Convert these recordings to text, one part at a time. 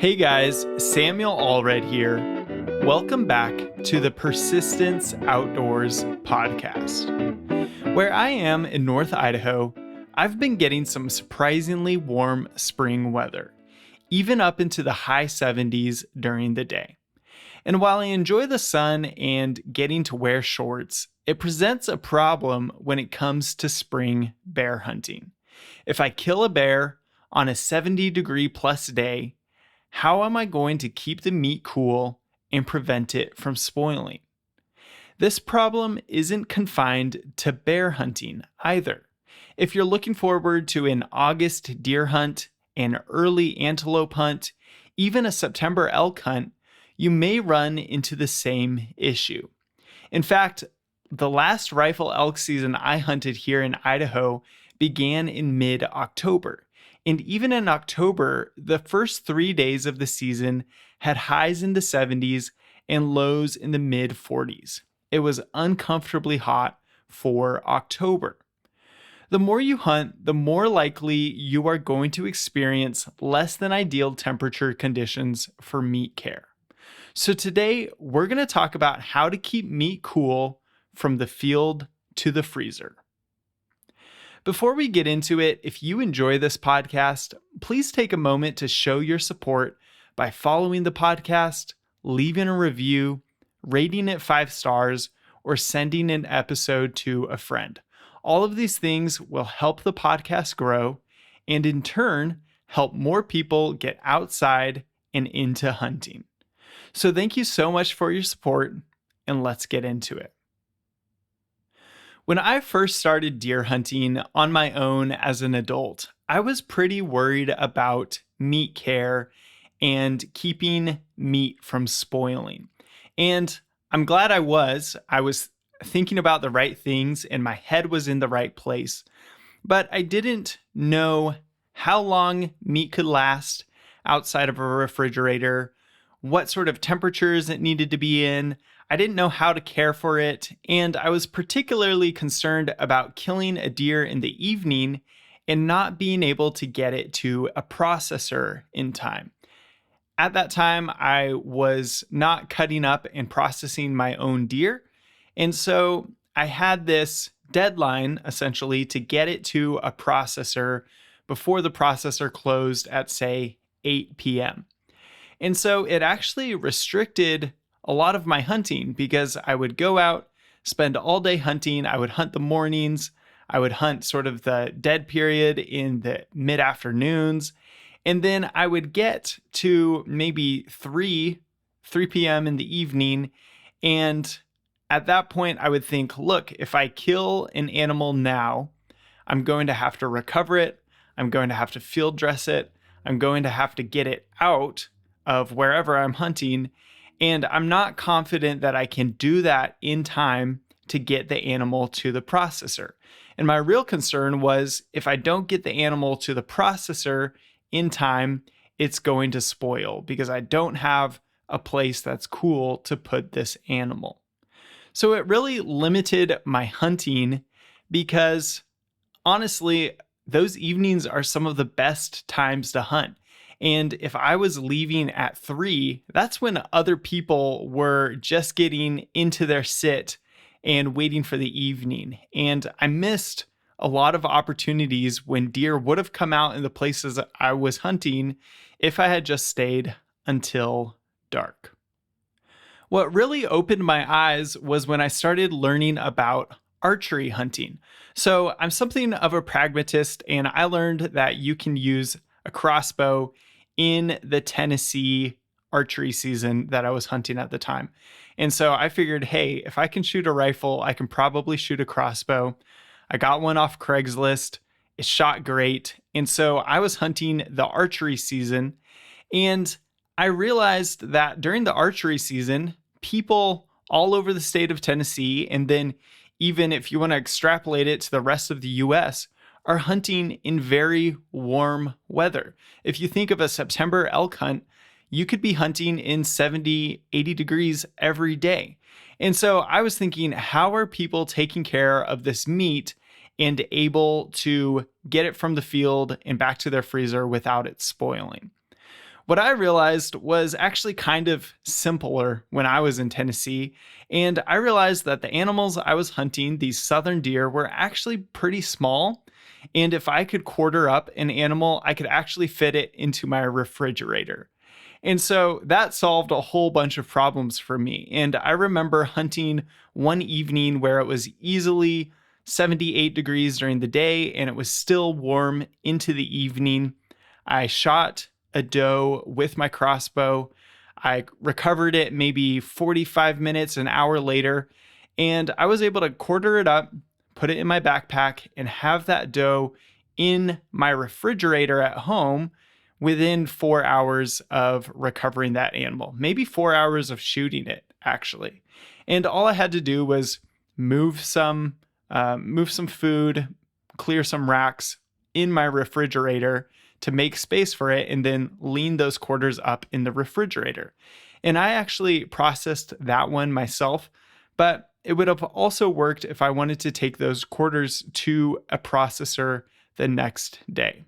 Hey guys, Samuel Allred here. Welcome back to the Persistence Outdoors podcast. Where I am in North Idaho, I've been getting some surprisingly warm spring weather, even up into the high 70s during the day. And while I enjoy the sun and getting to wear shorts, it presents a problem when it comes to spring bear hunting. If I kill a bear on a 70-degree plus day, how am I going to keep the meat cool and prevent it from spoiling? This problem isn't confined to bear hunting either. If you're looking forward to an August deer hunt, an early antelope hunt, even a September elk hunt, you may run into the same issue. In fact, the last rifle elk season I hunted here in Idaho began in mid-October. And even in October, the first 3 days of the season had highs in the 70s and lows in the mid 40s. It was uncomfortably hot for October. The more you hunt, the more likely you are going to experience less than ideal temperature conditions for meat care. So today, we're going to talk about how to keep meat cool from the field to the freezer. Before we get into it, if you enjoy this podcast, please take a moment to show your support by following the podcast, leaving a review, rating it 5 stars, or sending an episode to a friend. All of these things will help the podcast grow and in turn, help more people get outside and into hunting. So thank you so much for your support, and let's get into it. When I first started deer hunting on my own as an adult, I was pretty worried about meat care and keeping meat from spoiling. And I'm glad I was. I was thinking about the right things and my head was in the right place. But I didn't know how long meat could last outside of a refrigerator, what sort of temperatures it needed to be in. I didn't know how to care for it, and I was particularly concerned about killing a deer in the evening and not being able to get it to a processor in time. At that time, I was not cutting up and processing my own deer, and so I had this deadline, essentially, to get it to a processor before the processor closed at, say, 8 p.m. And so it actually restricted a lot of my hunting because I would go out, spend all day hunting. I would hunt the mornings. I would hunt sort of the dead period in the mid-afternoons. And then I would get to maybe 3 p.m. in the evening. And at that point, I would think, look, if I kill an animal now, I'm going to have to recover it. I'm going to have to field dress it. I'm going to have to get it out of wherever I'm hunting. And I'm not confident that I can do that in time to get the animal to the processor. And my real concern was if I don't get the animal to the processor in time, it's going to spoil because I don't have a place that's cool to put this animal. So it really limited my hunting because honestly, those evenings are some of the best times to hunt. And if I was leaving at 3, that's when other people were just getting into their sit and waiting for the evening. And I missed a lot of opportunities when deer would have come out in the places I was hunting if I had just stayed until dark. What really opened my eyes was when I started learning about archery hunting. So I'm something of a pragmatist, and I learned that you can use a crossbow in the Tennessee archery season that I was hunting at the time. And so I figured, hey, if I can shoot a rifle, I can probably shoot a crossbow. I got one off Craigslist. It shot great. And so I was hunting the archery season. And I realized that during the archery season, people all over the state of Tennessee, and then even if you want to extrapolate it to the rest of the US, are hunting in very warm weather. If you think of a September elk hunt, you could be hunting in 70, 80 degrees every day. And so I was thinking, how are people taking care of this meat and able to get it from the field and back to their freezer without it spoiling? What I realized was actually kind of simpler when I was in Tennessee, and I realized that the animals I was hunting, these southern deer, were actually pretty small. And if I could quarter up an animal, I could actually fit it into my refrigerator. And so that solved a whole bunch of problems for me. And I remember hunting one evening where it was easily 78 degrees during the day and it was still warm into the evening. I shot a doe with my crossbow. I recovered it maybe 45 minutes, an hour later, and I was able to quarter it up, put it in my backpack, and have that doe in my refrigerator at home within 4 hours of recovering that animal, maybe 4 hours of shooting it, actually. And all I had to do was move some food, clear some racks in my refrigerator to make space for it, and then lean those quarters up in the refrigerator. And I actually processed that one myself, but it would have also worked if I wanted to take those quarters to a processor the next day.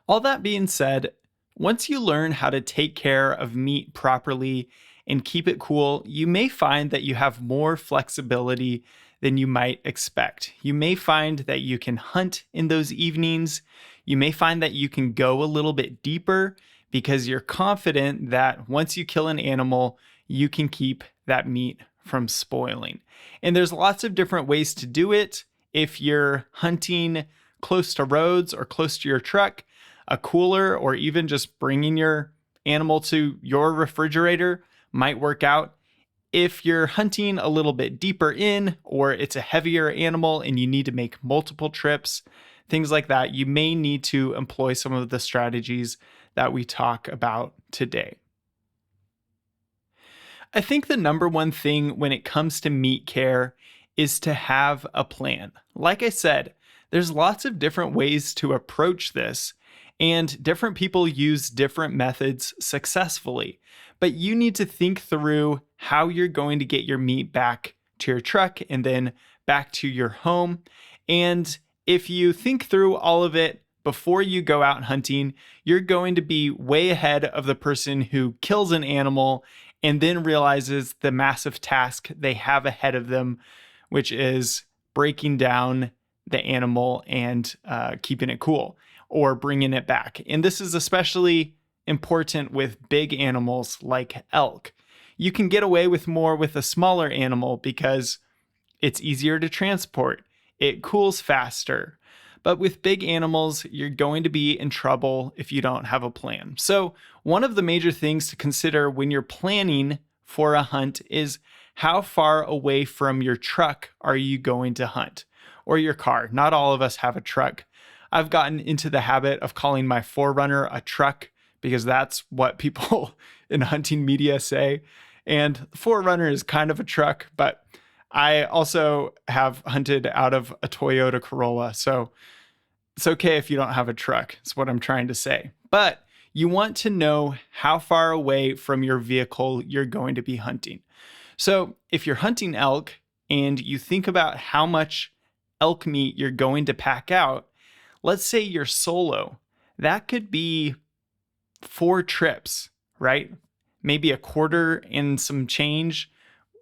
All that being said, once you learn how to take care of meat properly and keep it cool, you may find that you have more flexibility than you might expect. You may find that you can hunt in those evenings. You may find that you can go a little bit deeper because you're confident that once you kill an animal, you can keep that meat from spoiling. And there's lots of different ways to do it. If you're hunting close to roads or close to your truck, a cooler or even just bringing your animal to your refrigerator might work out. If you're hunting a little bit deeper in, or it's a heavier animal and you need to make multiple trips, things like that, you may need to employ some of the strategies that we talk about today. I think the number one thing when it comes to meat care is to have a plan. Like I said, there's lots of different ways to approach this, and different people use different methods successfully. But you need to think through how you're going to get your meat back to your truck and then back to your home. And if you think through all of it before you go out hunting, you're going to be way ahead of the person who kills an animal and then realizes the massive task they have ahead of them, which is breaking down the animal and keeping it cool or bringing it back. And this is especially important with big animals like elk. You can get away with more with a smaller animal because it's easier to transport. It cools faster. But with big animals, you're going to be in trouble if you don't have a plan. So one of the major things to consider when you're planning for a hunt is how far away from your truck are you going to hunt, or your car. Not all of us have a truck. I've gotten into the habit of calling my 4Runner a truck because that's what people in hunting media say. And 4Runner is kind of a truck, but I also have hunted out of a Toyota Corolla. So it's okay if you don't have a truck. That's what I'm trying to say. But you want to know how far away from your vehicle you're going to be hunting. So if you're hunting elk and you think about how much elk meat you're going to pack out, let's say you're solo. That could be 4 trips, right? Maybe a quarter and some change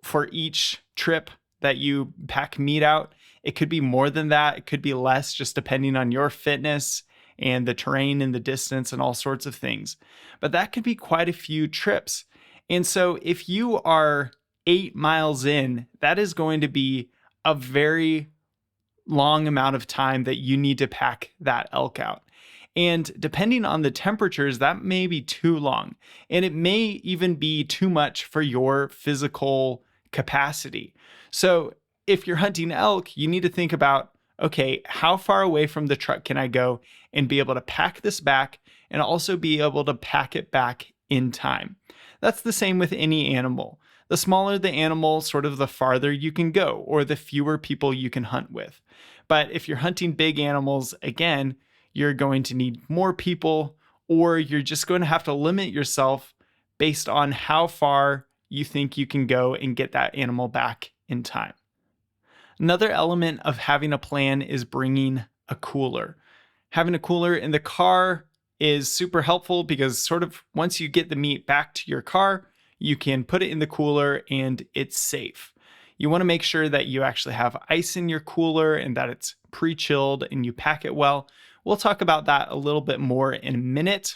for each trip that you pack meat out. It could be more than that. It could be less, just depending on your fitness and the terrain and the distance and all sorts of things. But that could be quite a few trips. And so if you are 8 miles in, that is going to be a very long amount of time that you need to pack that elk out. And depending on the temperatures, that may be too long. And it may even be too much for your physical capacity. So if you're hunting elk, you need to think about, okay, how far away from the truck can I go and be able to pack this back and also be able to pack it back in time? That's the same with any animal. The smaller the animal, sort of the farther you can go, or the fewer people you can hunt with. But if you're hunting big animals, again, you're going to need more people, or you're just going to have to limit yourself based on how far you think you can go and get that animal back in time. Another element of having a plan is bringing a cooler. Having a cooler in the car is super helpful because sort of once you get the meat back to your car, you can put it in the cooler and it's safe. You want to make sure that you actually have ice in your cooler and that it's pre-chilled and you pack it well. We'll talk about that a little bit more in a minute.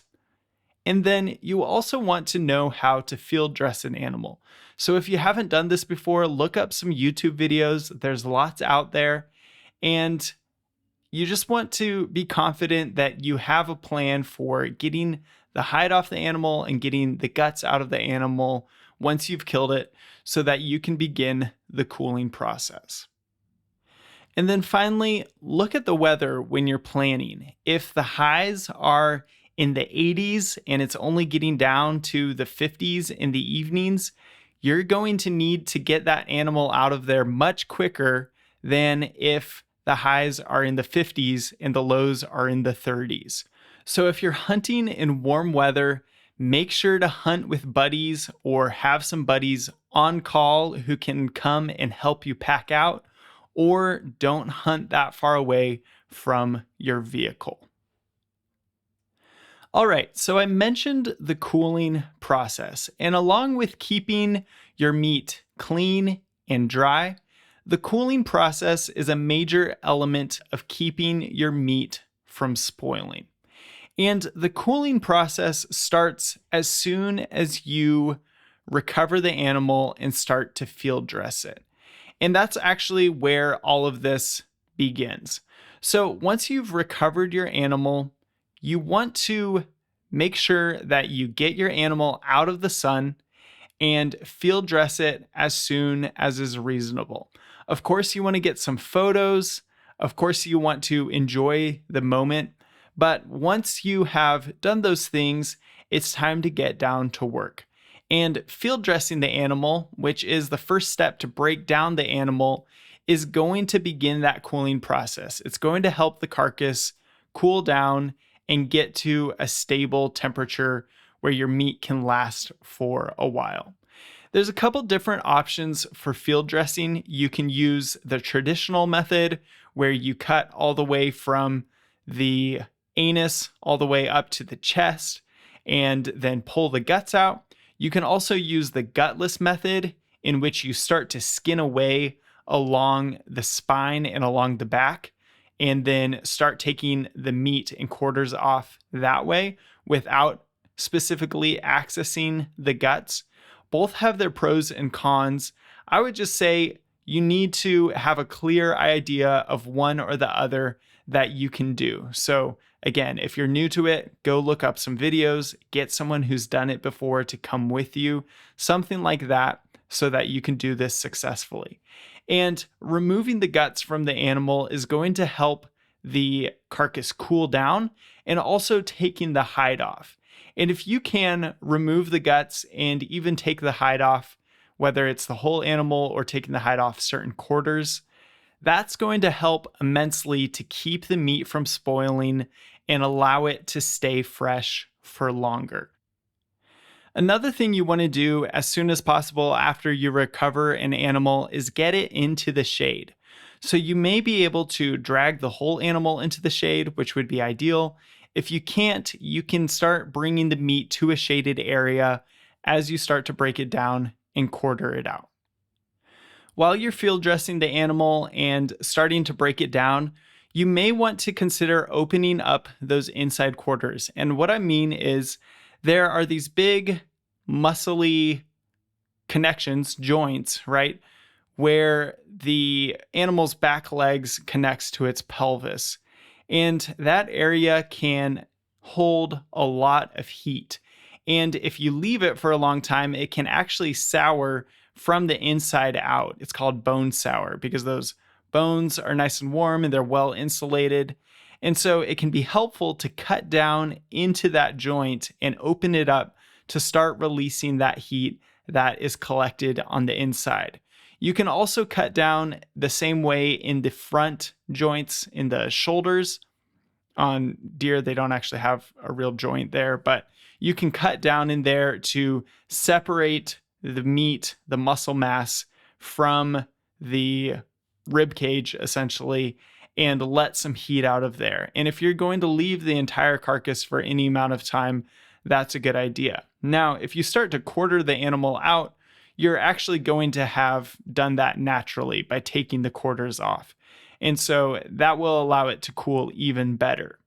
And then you also want to know how to field dress an animal. So if you haven't done this before, look up some YouTube videos. There's lots out there. And you just want to be confident that you have a plan for getting the hide off the animal and getting the guts out of the animal once you've killed it so that you can begin the cooling process. And then finally, look at the weather when you're planning. If the highs are in the 80s and it's only getting down to the 50s in the evenings, you're going to need to get that animal out of there much quicker than if the highs are in the 50s and the lows are in the 30s. So if you're hunting in warm weather, make sure to hunt with buddies or have some buddies on call who can come and help you pack out, or don't hunt that far away from your vehicle. All right, so I mentioned the cooling process, and along with keeping your meat clean and dry, the cooling process is a major element of keeping your meat from spoiling. And the cooling process starts as soon as you recover the animal and start to field dress it. And that's actually where all of this begins. So once you've recovered your animal, you want to make sure that you get your animal out of the sun and field dress it as soon as is reasonable. Of course, you want to get some photos. Of course, you want to enjoy the moment. But once you have done those things, it's time to get down to work. And field dressing the animal, which is the first step to break down the animal, is going to begin that cooling process. It's going to help the carcass cool down and get to a stable temperature where your meat can last for a while. There's a couple different options for field dressing. You can use the traditional method where you cut all the way from the anus all the way up to the chest and then pull the guts out. You can also use the gutless method in which you start to skin away along the spine and along the back and then start taking the meat and quarters off that way without specifically accessing the guts. Both have their pros and cons. I would just say you need to have a clear idea of one or the other that you can do. So again, if you're new to it, go look up some videos, get someone who's done it before to come with you, something like that, so that you can do this successfully. And removing the guts from the animal is going to help the carcass cool down and also taking the hide off. And if you can remove the guts and even take the hide off, whether it's the whole animal or taking the hide off certain quarters, that's going to help immensely to keep the meat from spoiling and allow it to stay fresh for longer. Another thing you want to do as soon as possible after you recover an animal is get it into the shade. So you may be able to drag the whole animal into the shade, which would be ideal. If you can't, you can start bringing the meat to a shaded area as you start to break it down and quarter it out. While you're field dressing the animal and starting to break it down, you may want to consider opening up those inside quarters. And what I mean is there are these big muscly connections, joints, right? Where the animal's back legs connects to its pelvis. And that area can hold a lot of heat. And if you leave it for a long time, it can actually sour from the inside out. It's called bone sour because those bones are nice and warm and they're well insulated. And so it can be helpful to cut down into that joint and open it up to start releasing that heat that is collected on the inside. You can also cut down the same way in the front joints in the shoulders. On deer, they don't actually have a real joint there, but you can cut down in there to separate the meat, the muscle mass from the rib cage essentially, and let some heat out of there. And if you're going to leave the entire carcass for any amount of time, that's a good idea. Now, if you start to quarter the animal out, you're actually going to have done that naturally by taking the quarters off. And so that will allow it to cool even better.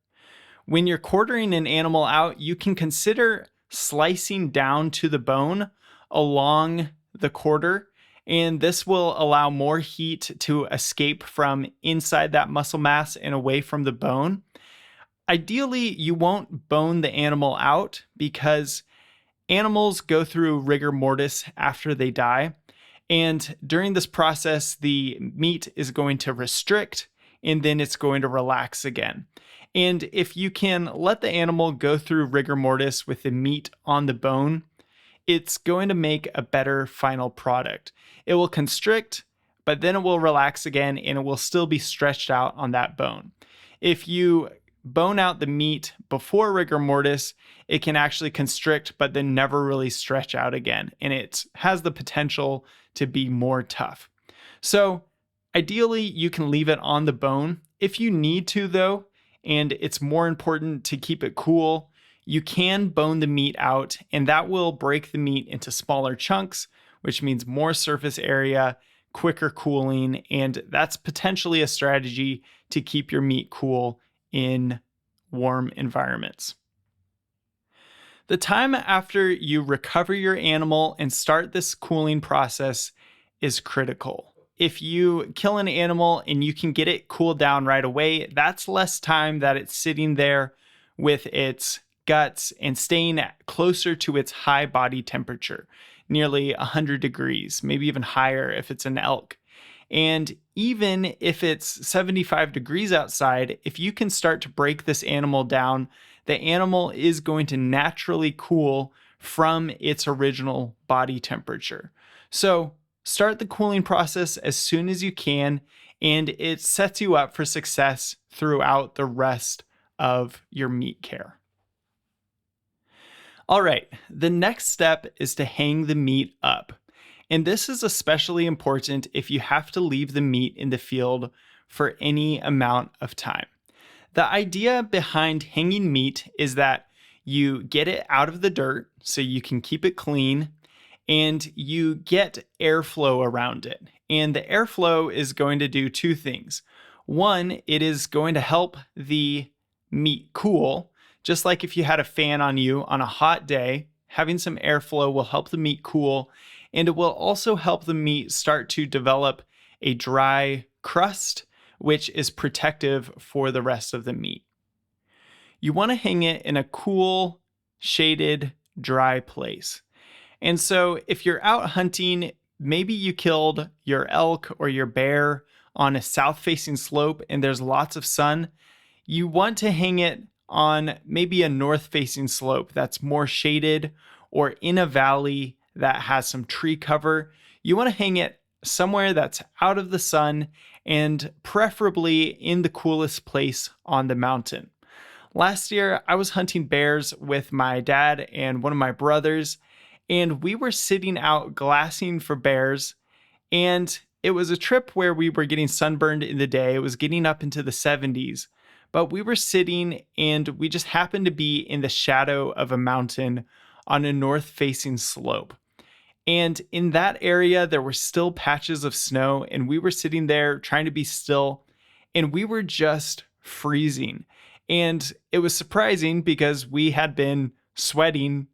When you're quartering an animal out, you can consider slicing down to the bone along the quarter, and this will allow more heat to escape from inside that muscle mass and away from the bone. Ideally, you won't bone the animal out because animals go through rigor mortis after they die. And during this process, the meat is going to restrict and then it's going to relax again. And if you can let the animal go through rigor mortis with the meat on the bone, it's going to make a better final product. It will constrict, but then it will relax again and it will still be stretched out on that bone. If you bone out the meat before rigor mortis, it can actually constrict, but then never really stretch out again. And it has the potential to be more tough. So ideally, you can leave it on the bone. If you need to, though, and it's more important to keep it cool, you can bone the meat out, and that will break the meat into smaller chunks, which means more surface area, quicker cooling, and that's potentially a strategy to keep your meat cool in warm environments. The time after you recover your animal and start this cooling process is critical. If you kill an animal and you can get it cooled down right away, that's less time that it's sitting there with its guts and staying closer to its high body temperature, nearly 100 degrees, maybe even higher if it's an elk. And even if it's 75 degrees outside, if you can start to break this animal down, the animal is going to naturally cool from its original body temperature. So start the cooling process as soon as you can, and it sets you up for success throughout the rest of your meat care. All right, the next step is to hang the meat up. And this is especially important if you have to leave the meat in the field for any amount of time. The idea behind hanging meat is that you get it out of the dirt so you can keep it clean, and you get airflow around it. And the airflow is going to do two things. One, it is going to help the meat cool. Just like if you had a fan on you on a hot day, having some airflow will help the meat cool, and it will also help the meat start to develop a dry crust, which is protective for the rest of the meat. You want to hang it in a cool, shaded, dry place. And so if you're out hunting, maybe you killed your elk or your bear on a south-facing slope and there's lots of sun, you want to hang it on maybe a north-facing slope that's more shaded, or in a valley that has some tree cover. You want to hang it somewhere that's out of the sun and preferably in the coolest place on the mountain. Last year, I was hunting bears with my dad and one of my brothers, and we were sitting out glassing for bears, and it was a trip where we were getting sunburned in the day. It was getting up into the 70s, but we were sitting and we just happened to be in the shadow of a mountain on a north-facing slope. And in that area, there were still patches of snow, and we were sitting there trying to be still, and we were just freezing. And it was surprising because we had been sweating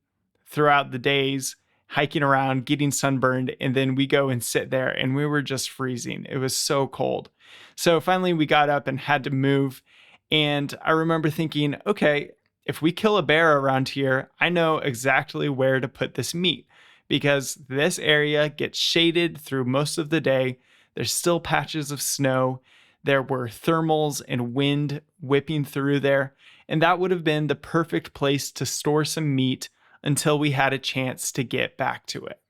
throughout the days, hiking around, getting sunburned, and then we go and sit there, and we were just freezing. It was so cold. So finally, we got up and had to move, and I remember thinking, okay, if we kill a bear around here, I know exactly where to put this meat, because this area gets shaded through most of the day. There's still patches of snow. There were thermals and wind whipping through there, and that would have been the perfect place to store some meat until we had a chance to get back to it.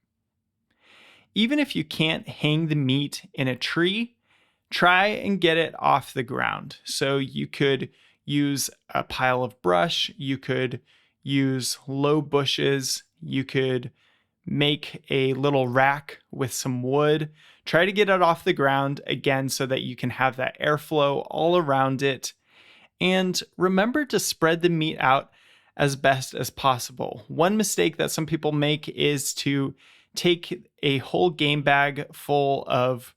Even if you can't hang the meat in a tree, try and get it off the ground. So you could use a pile of brush, you could use low bushes, you could make a little rack with some wood. Try to get it off the ground again so that you can have that airflow all around it. And remember to spread the meat out as best as possible. One mistake that some people make is to take a whole game bag full of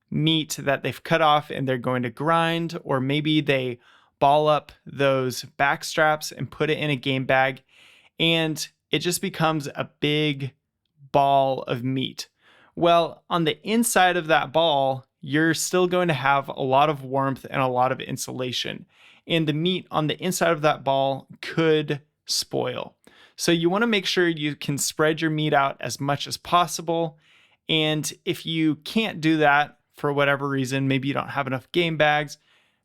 meat that they've cut off and they're going to grind, or maybe they ball up those back straps and put it in a game bag, and it just becomes a big ball of meat. Well, on the inside of that ball, you're still going to have a lot of warmth and a lot of insulation, and the meat on the inside of that ball could spoil. So you want to make sure you can spread your meat out as much as possible. And if you can't do that for whatever reason, maybe you don't have enough game bags,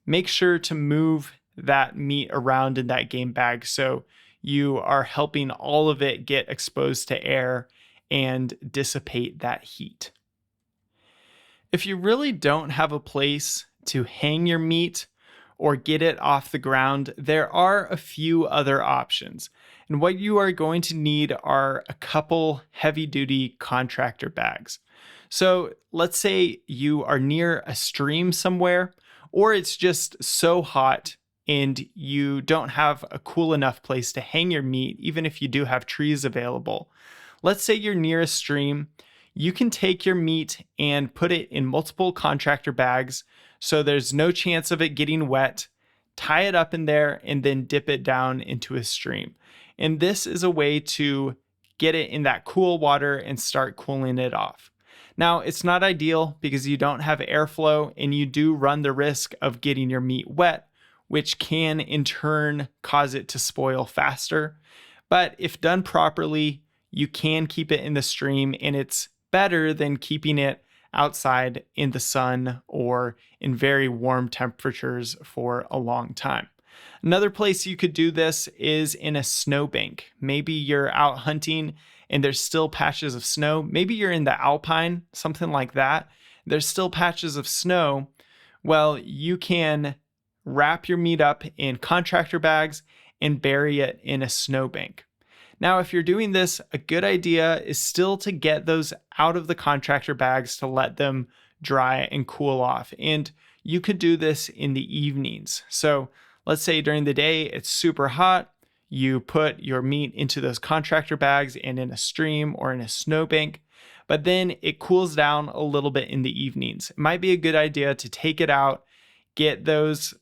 make sure to move that meat around in that game bag so you are helping all of it get exposed to air and dissipate that heat. If you really don't have a place to hang your meat or get it off the ground, there are a few other options. And what you are going to need are a couple heavy-duty contractor bags. So let's say you are near a stream somewhere, or it's just so hot and you don't have a cool enough place to hang your meat, even if you do have trees available. Let's say you're near a stream. You can take your meat and put it in multiple contractor bags so there's no chance of it getting wet. Tie it up in there and then dip it down into a stream. And this is a way to get it in that cool water and start cooling it off. Now, it's not ideal because you don't have airflow and you do run the risk of getting your meat wet, which can in turn cause it to spoil faster. But if done properly, you can keep it in the stream, and it's better than keeping it outside in the sun or in very warm temperatures for a long time. Another place you could do this is in a snowbank. Maybe you're out hunting and there's still patches of snow. Maybe you're in the Alpine, something like that. There's still patches of snow. Well, you can wrap your meat up in contractor bags and bury it in a snowbank. Now, if you're doing this, a good idea is still to get those out of the contractor bags to let them dry and cool off. And you could do this in the evenings. So let's say during the day, it's super hot. You put your meat into those contractor bags and in a stream or in a snowbank, but then it cools down a little bit in the evenings. It might be a good idea to take it out, get those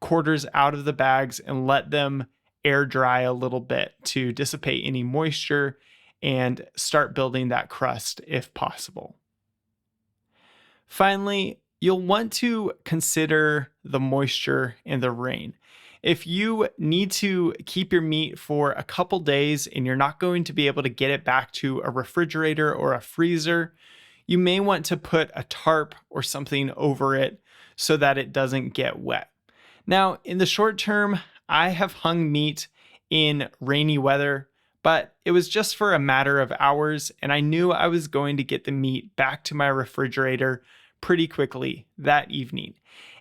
quarters out of the bags and let them air dry a little bit to dissipate any moisture and start building that crust if possible. Finally, you'll want to consider the moisture and the rain. If you need to keep your meat for a couple days and you're not going to be able to get it back to a refrigerator or a freezer, you may want to put a tarp or something over it so that it doesn't get wet. Now, in the short term, I have hung meat in rainy weather, but it was just for a matter of hours, and I knew I was going to get the meat back to my refrigerator pretty quickly that evening.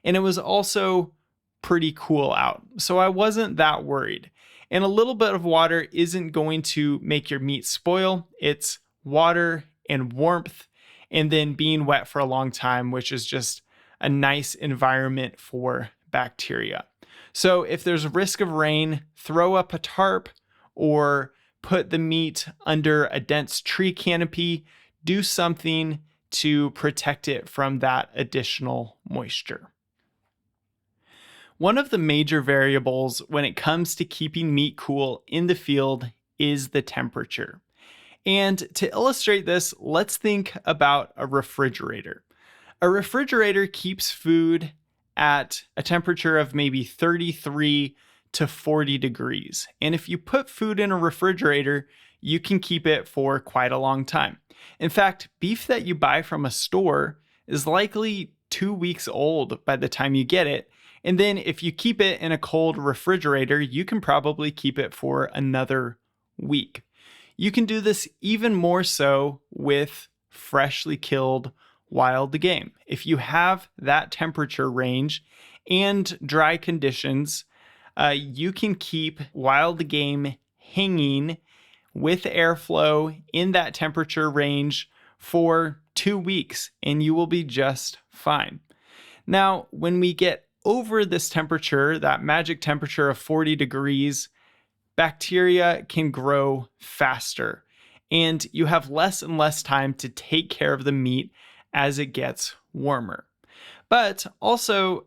And it was also pretty cool out, so I wasn't that worried. And a little bit of water isn't going to make your meat spoil. It's water and warmth, and then being wet for a long time, which is just a nice environment for bacteria. So if there's a risk of rain, throw up a tarp or put the meat under a dense tree canopy. Do something to protect it from that additional moisture. One of the major variables when it comes to keeping meat cool in the field is the temperature. And to illustrate this, let's think about a refrigerator. A refrigerator keeps food at a temperature of maybe 33 to 40 degrees. And if you put food in a refrigerator, you can keep it for quite a long time. In fact, beef that you buy from a store is likely 2 weeks old by the time you get it. And then if you keep it in a cold refrigerator, you can probably keep it for another week. You can do this even more so with freshly killed wild game. If you have that temperature range and dry conditions, you can keep wild game hanging with airflow in that temperature range for 2 weeks, and you will be just fine. Now, when we get over this temperature, that magic temperature of 40 degrees, bacteria can grow faster, and you have less and less time to take care of the meat as it gets warmer. But also,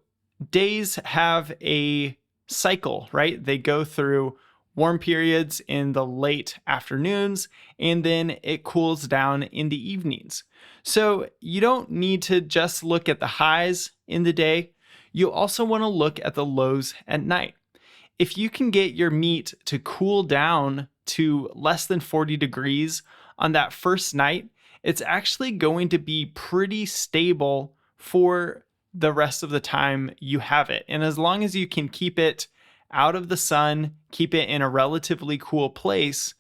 days have a cycle, right? They go through warm periods in the late afternoons, and then it cools down in the evenings. So you don't need to just look at the highs in the day. You also want to look at the lows at night. If you can get your meat to cool down to less than 40 degrees on that first night, it's actually going to be pretty stable for the rest of the time you have it. And as long as you can keep it out of the sun, keep it in a relatively cool place,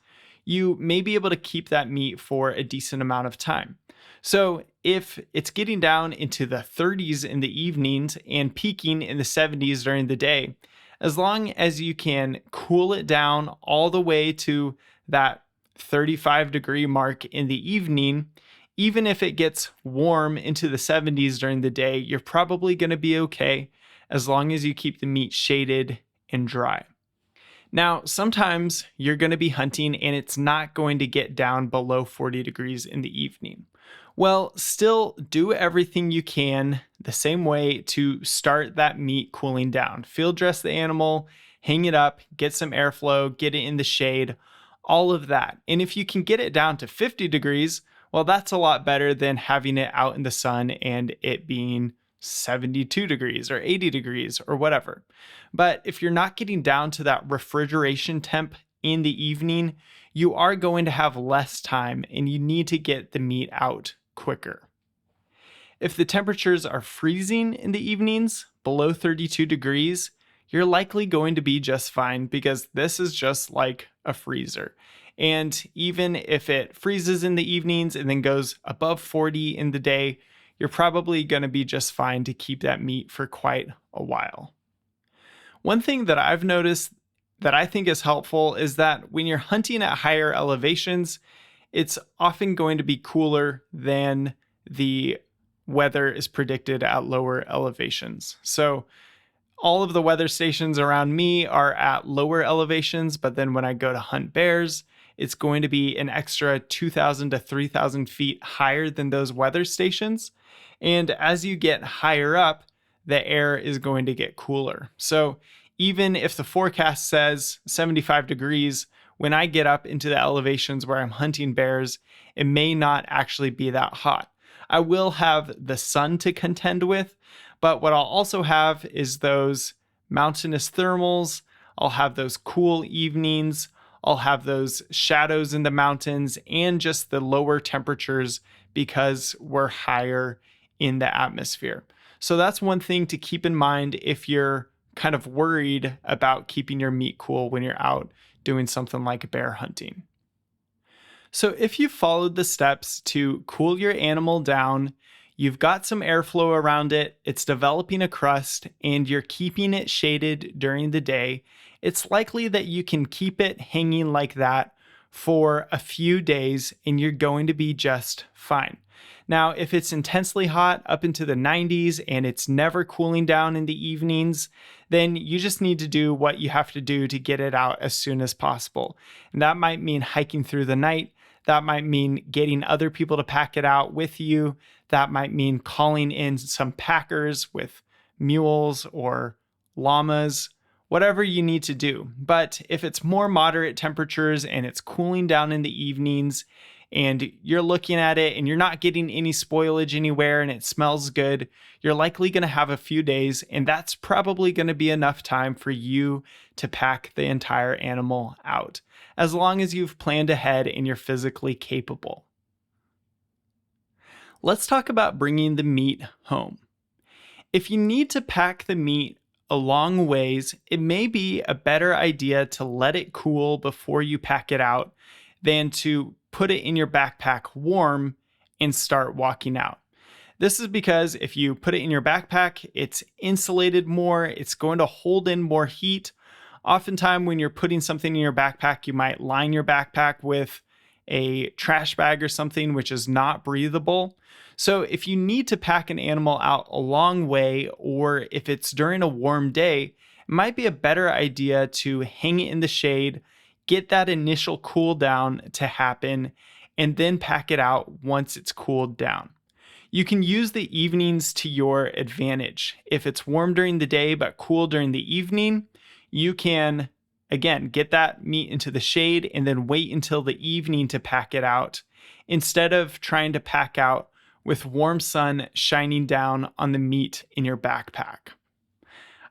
you may be able to keep that meat for a decent amount of time. So if it's getting down into the 30s in the evenings and peaking in the 70s during the day, as long as you can cool it down all the way to that 35-degree mark in the evening, even if it gets warm into the 70s during the day, you're probably going to be okay as long as you keep the meat shaded and dry. Now, sometimes you're going to be hunting and it's not going to get down below 40 degrees in the evening. Well, still do everything you can the same way to start that meat cooling down. Field dress the animal, hang it up, get some airflow, get it in the shade, all of that. And if you can get it down to 50 degrees, well, that's a lot better than having it out in the sun and it being 72 degrees or 80 degrees or whatever. But if you're not getting down to that refrigeration temp in the evening, you are going to have less time and you need to get the meat out quicker. If the temperatures are freezing in the evenings, below 32 degrees, you're likely going to be just fine because this is just like a freezer. And even if it freezes in the evenings and then goes above 40 in the day, you're probably going to be just fine to keep that meat for quite a while. One thing that I've noticed that I think is helpful is that when you're hunting at higher elevations, it's often going to be cooler than the weather is predicted at lower elevations. So all of the weather stations around me are at lower elevations, but then when I go to hunt bears, it's going to be an extra 2,000 to 3,000 feet higher than those weather stations. And as you get higher up, the air is going to get cooler. So even if the forecast says 75 degrees, when I get up into the elevations where I'm hunting bears, it may not actually be that hot. I will have the sun to contend with, but what I'll also have is those mountainous thermals. I'll have those cool evenings. I'll have those shadows in the mountains and just the lower temperatures because we're higher in the atmosphere. So that's one thing to keep in mind if you're kind of worried about keeping your meat cool when you're out doing something like bear hunting. So if you followed the steps to cool your animal down, you've got some airflow around it, it's developing a crust, and you're keeping it shaded during the day, it's likely that you can keep it hanging like that for a few days and you're going to be just fine. Now, if it's intensely hot up into the 90s and it's never cooling down in the evenings, then you just need to do what you have to do to get it out as soon as possible. And that might mean hiking through the night. That might mean getting other people to pack it out with you. That might mean calling in some packers with mules or llamas, whatever you need to do. But if it's more moderate temperatures and it's cooling down in the evenings and you're looking at it and you're not getting any spoilage anywhere and it smells good, you're likely going to have a few days, and that's probably going to be enough time for you to pack the entire animal out, as long as you've planned ahead and you're physically capable. Let's talk about bringing the meat home. If you need to pack the meat a long ways, it may be a better idea to let it cool before you pack it out than to put it in your backpack warm and start walking out. This is because if you put it in your backpack, it's insulated more, it's going to hold in more heat. Oftentimes, when you're putting something in your backpack, you might line your backpack with a trash bag or something, which is not breathable. So if you need to pack an animal out a long way, or if it's during a warm day, it might be a better idea to hang it in the shade, get that initial cool down to happen, and then pack it out once it's cooled down. You can use the evenings to your advantage. If it's warm during the day but cool during the evening, you can, again, get that meat into the shade and then wait until the evening to pack it out, instead of trying to pack out with warm sun shining down on the meat in your backpack.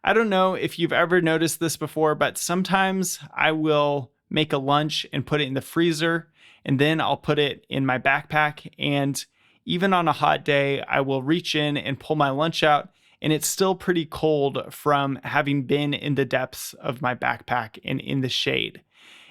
I don't know if you've ever noticed this before, but sometimes I will make a lunch and put it in the freezer, and then I'll put it in my backpack. And even on a hot day, I will reach in and pull my lunch out, and it's still pretty cold from having been in the depths of my backpack and in the shade.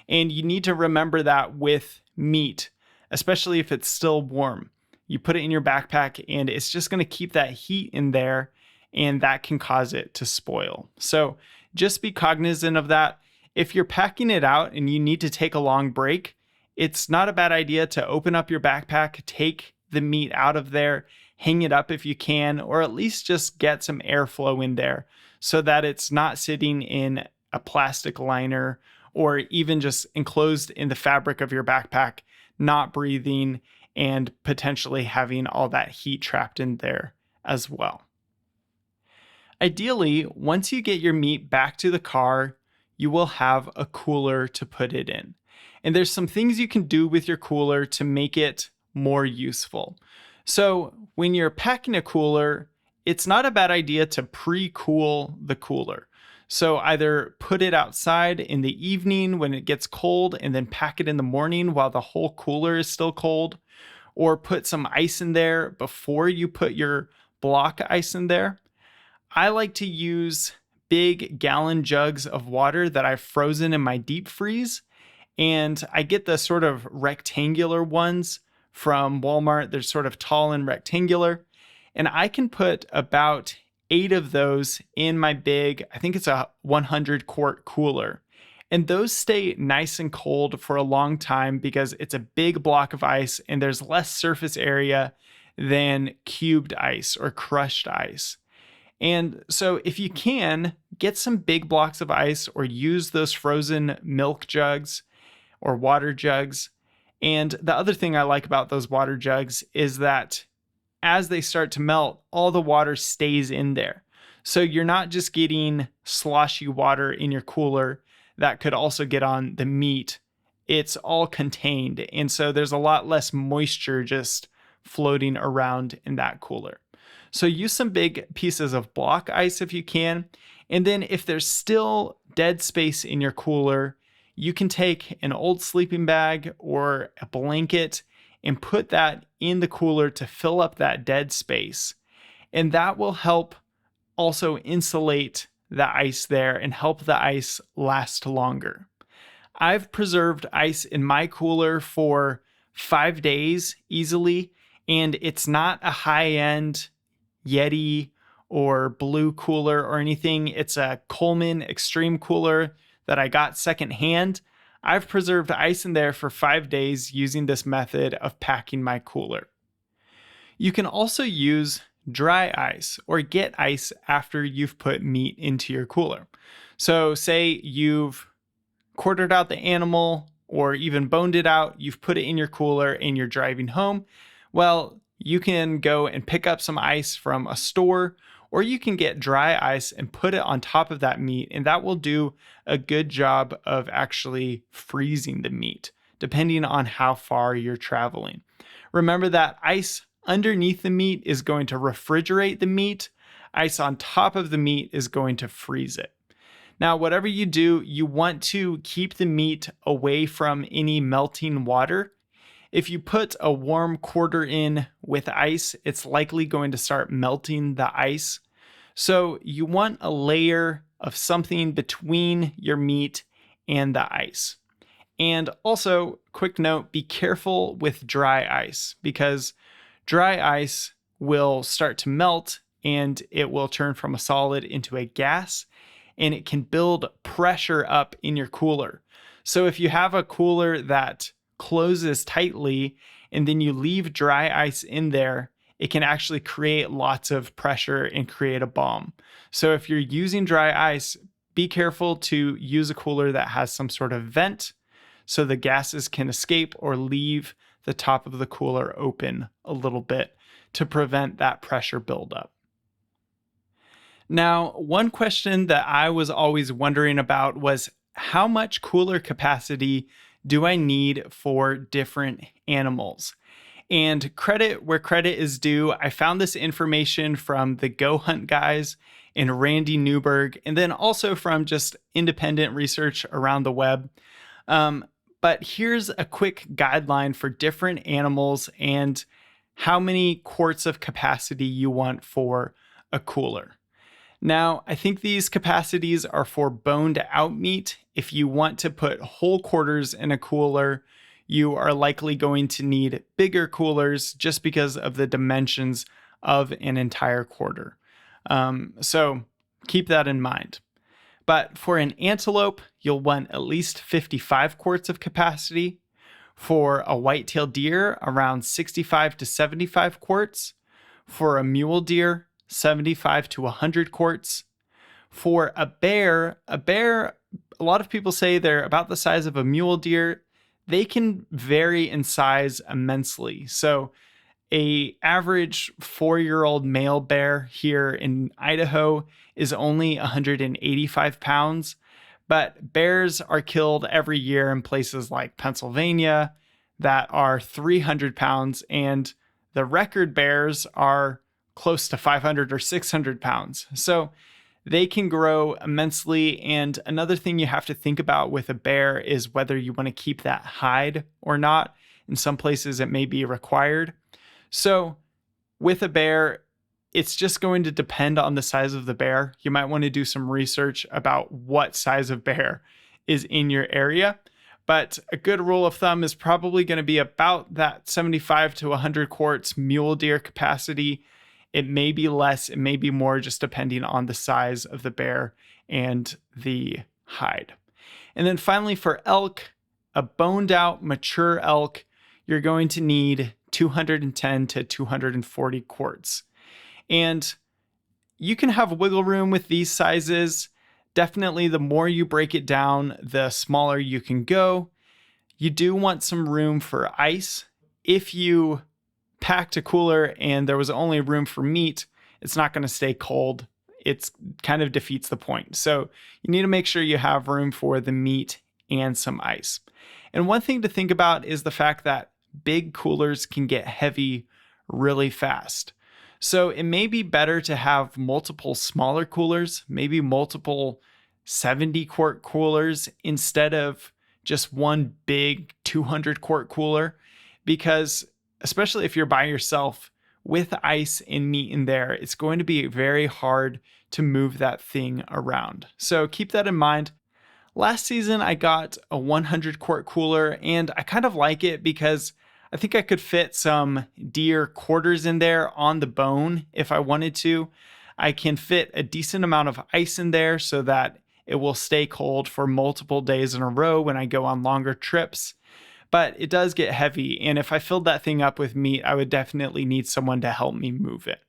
And you need to remember that with meat, especially if it's still warm. You put it in your backpack and it's just going to keep that heat in there, and that can cause it to spoil. So just be cognizant of that. If you're packing it out and you need to take a long break, it's not a bad idea to open up your backpack, take the meat out of there, hang it up if you can, or at least just get some airflow in there so that it's not sitting in a plastic liner or even just enclosed in the fabric of your backpack, not breathing and potentially having all that heat trapped in there as well. Ideally, once you get your meat back to the car, you will have a cooler to put it in. And there's some things you can do with your cooler to make it more useful. So when you're packing a cooler, it's not a bad idea to pre-cool the cooler. So either put it outside in the evening when it gets cold and then pack it in the morning while the whole cooler is still cold, or put some ice in there before you put your block ice in there. I like to use big gallon jugs of water that I've frozen in my deep freeze, and I get the sort of rectangular ones from Walmart. They're sort of tall and rectangular, and I can put about 8 of those in my big, I think it's a 100 quart cooler. And those stay nice and cold for a long time because it's a big block of ice and there's less surface area than cubed ice or crushed ice. And so if you can, get some big blocks of ice or use those frozen milk jugs or water jugs. And the other thing I like about those water jugs is that as they start to melt, all the water stays in there. So you're not just getting sloshy water in your cooler that could also get on the meat. It's all contained. And so there's a lot less moisture just floating around in that cooler. So use some big pieces of block ice if you can. And then if there's still dead space in your cooler, you can take an old sleeping bag or a blanket and put that in the cooler to fill up that dead space. And that will help also insulate the ice there and help the ice last longer. I've preserved ice in my cooler for 5 days easily, and it's not a high-end Yeti or Blue cooler or anything. It's a Coleman Extreme cooler that I got secondhand. I've preserved ice in there for 5 days using this method of packing my cooler. You can also use dry ice or get ice after you've put meat into your cooler. So say you've quartered out the animal or even boned it out, you've put it in your cooler and you're driving home. Well, you can go and pick up some ice from a store, or you can get dry ice and put it on top of that meat, and that will do a good job of actually freezing the meat, depending on how far you're traveling. Remember that ice underneath the meat is going to refrigerate the meat. Ice on top of the meat is going to freeze it. Now, whatever you do, you want to keep the meat away from any melting water. If you put a warm quarter in with ice, it's likely going to start melting the ice. So you want a layer of something between your meat and the ice. And also, quick note, be careful with dry ice because dry ice will start to melt and it will turn from a solid into a gas. and it can build pressure up in your cooler. So if you have a cooler that closes tightly and then you leave dry ice in there, it can actually create lots of pressure and create a bomb. So if you're using dry ice, be careful to use a cooler that has some sort of vent so the gases can escape, or leave the top of the cooler open a little bit to prevent that pressure buildup. Now, one question that I was always wondering about was, how much cooler capacity do I need for different animals? And credit where credit is due, I found this information from the Go Hunt guys and Randy Newberg, and then also from just independent research around the web. But here's a quick guideline for different animals and how many quarts of capacity you want for a cooler. Now, I think these capacities are for boned out meat. If you want to put whole quarters in a cooler, you are likely going to need bigger coolers just because of the dimensions of an entire quarter. So keep that in mind. But for an antelope, you'll want at least 55 quarts of capacity. For a white-tailed deer, around 65 to 75 quarts. For a mule deer, 75 to 100 quarts. For a bear, a lot of people say they're about the size of a mule deer. They can vary in size immensely. So a average 4-year-old male bear here in Idaho is only 185 pounds, but bears are killed every year in places like Pennsylvania that are 300 pounds, and the record bears are close to 500 or 600 pounds. So they can grow immensely. And another thing you have to think about with a bear is whether you want to keep that hide or not. In some places, it may be required. So with a bear, it's just going to depend on the size of the bear. You might want to do some research about what size of bear is in your area. But a good rule of thumb is probably going to be about that 75 to 100 quarts mule deer capacity. It may be less, it may be more, just depending on the size of the bear and the hide. And then finally, for elk, a boned out mature elk, you're going to need 210 to 240 quarts. And you can have wiggle room with these sizes. Definitely, the more you break it down, the smaller you can go. You do want some room for ice. If you packed a cooler and there was only room for meat, it's not going to stay cold. It kind of defeats the point. So you need to make sure you have room for the meat and some ice. And one thing to think about is the fact that big coolers can get heavy really fast. So it may be better to have multiple smaller coolers, maybe multiple 70-quart coolers instead of just one big 200-quart cooler, because especially if you're by yourself with ice and meat in there, it's going to be very hard to move that thing around. So keep that in mind. Last season, I got a 100-quart cooler, and I kind of like it because I think I could fit some deer quarters in there on the bone if I wanted to. I can fit a decent amount of ice in there so that it will stay cold for multiple days in a row when I go on longer trips. But it does get heavy, and if I filled that thing up with meat, I would definitely need someone to help me move it.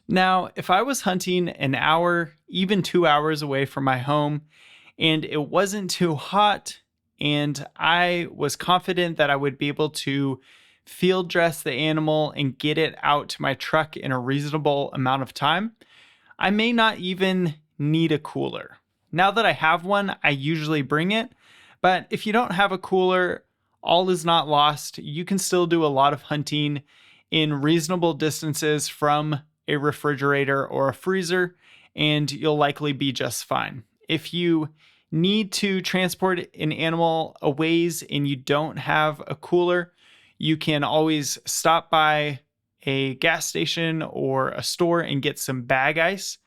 Now, if I was hunting an hour, even 2 hours away from my home, and it wasn't too hot, and I was confident that I would be able to field dress the animal and get it out to my truck in a reasonable amount of time, I may not even need a cooler. Now that I have one, I usually bring it. But if you don't have a cooler, all is not lost. You can still do a lot of hunting in reasonable distances from a refrigerator or a freezer, and you'll likely be just fine. If you need to transport an animal a ways and you don't have a cooler, you can always stop by a gas station or a store and get some bag ice.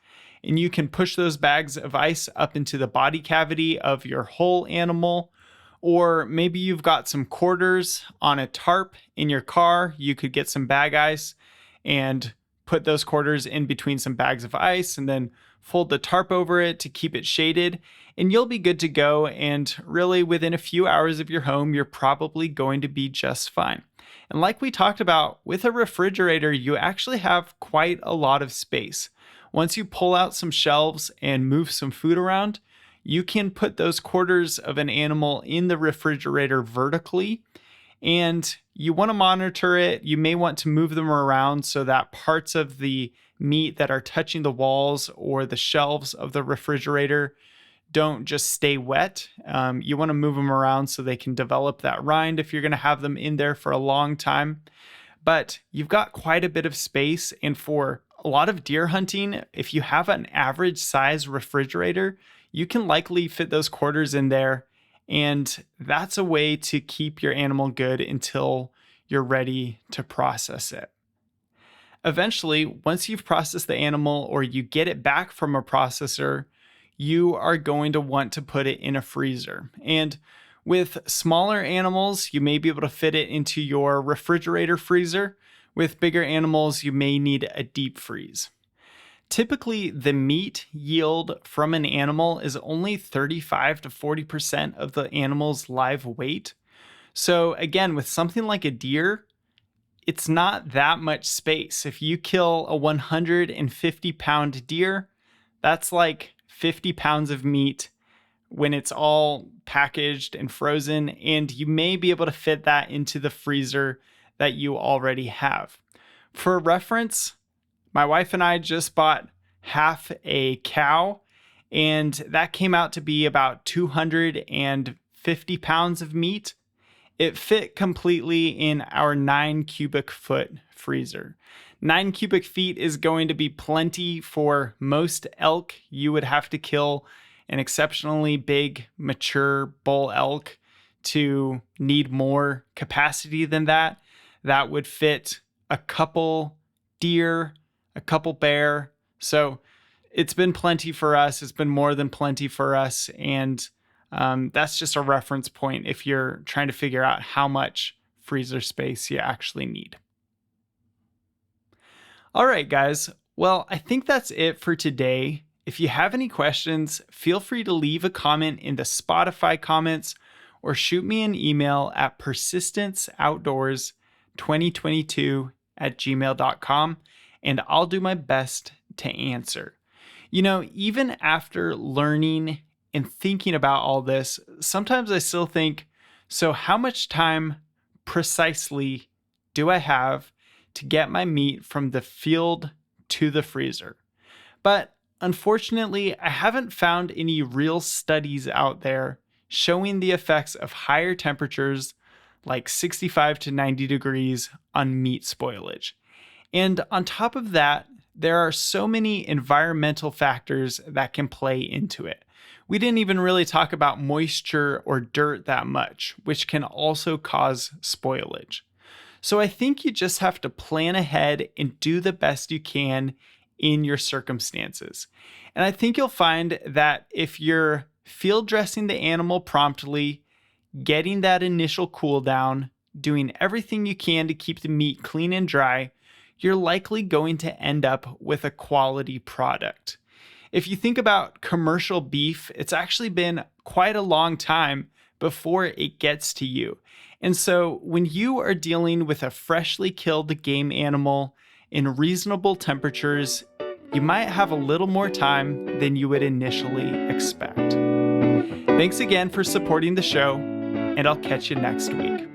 And you can push those bags of ice up into the body cavity of your whole animal. Or maybe you've got some quarters on a tarp in your car. You could get some bag ice and put those quarters in between some bags of ice and then fold the tarp over it to keep it shaded, and you'll be good to go. And really, within a few hours of your home, you're probably going to be just fine. And like we talked about, with a refrigerator, you actually have quite a lot of space. Once you pull out some shelves and move some food around, you can put those quarters of an animal in the refrigerator vertically, and you want to monitor it. You may want to move them around so that parts of the meat that are touching the walls or the shelves of the refrigerator don't just stay wet. You want to move them around so they can develop that rind if you're going to have them in there for a long time. But you've got quite a bit of space, and for a lot of deer hunting, if you have an average size refrigerator, you can likely fit those quarters in there, and that's a way to keep your animal good until you're ready to process it. Eventually, once you've processed the animal or you get it back from a processor, you are going to want to put it in a freezer. And with smaller animals, you may be able to fit it into your refrigerator freezer. With bigger animals, you may need a deep freeze. Typically, the meat yield from an animal is only 35 to 40% of the animal's live weight. So again, with something like a deer, it's not that much space. If you kill a 150-pound deer, that's like 50 pounds of meat when it's all packaged and frozen, and you may be able to fit that into the freezer that you already have. For reference, my wife and I just bought half a cow, and that came out to be about 250 pounds of meat. It fit completely in our 9 cubic foot freezer. 9 cubic feet is going to be plenty for most elk. You would have to kill an exceptionally big, mature bull elk to need more capacity than that. That would fit a couple deer, a couple bear. So it's been plenty for us. It's been more than plenty for us. And that's just a reference point if you're trying to figure out how much freezer space you actually need. All right, guys. Well, I think that's it for today. If you have any questions, feel free to leave a comment in the Spotify comments or shoot me an email at persistenceoutdoors2022@gmail.com, and I'll do my best to answer. You know, even after learning and thinking about all this, sometimes I still think, so how much time precisely do I have to get my meat from the field to the freezer? But unfortunately, I haven't found any real studies out there showing the effects of higher temperatures like 65 to 90 degrees on meat spoilage. And on top of that, there are so many environmental factors that can play into it. We didn't even really talk about moisture or dirt that much, which can also cause spoilage. So I think you just have to plan ahead and do the best you can in your circumstances. And I think you'll find that if you're field dressing the animal promptly, getting that initial cool down, doing everything you can to keep the meat clean and dry, you're likely going to end up with a quality product. If you think about commercial beef, it's actually been quite a long time before it gets to you. And so when you are dealing with a freshly killed game animal in reasonable temperatures, you might have a little more time than you would initially expect. Thanks again for supporting the show, and I'll catch you next week.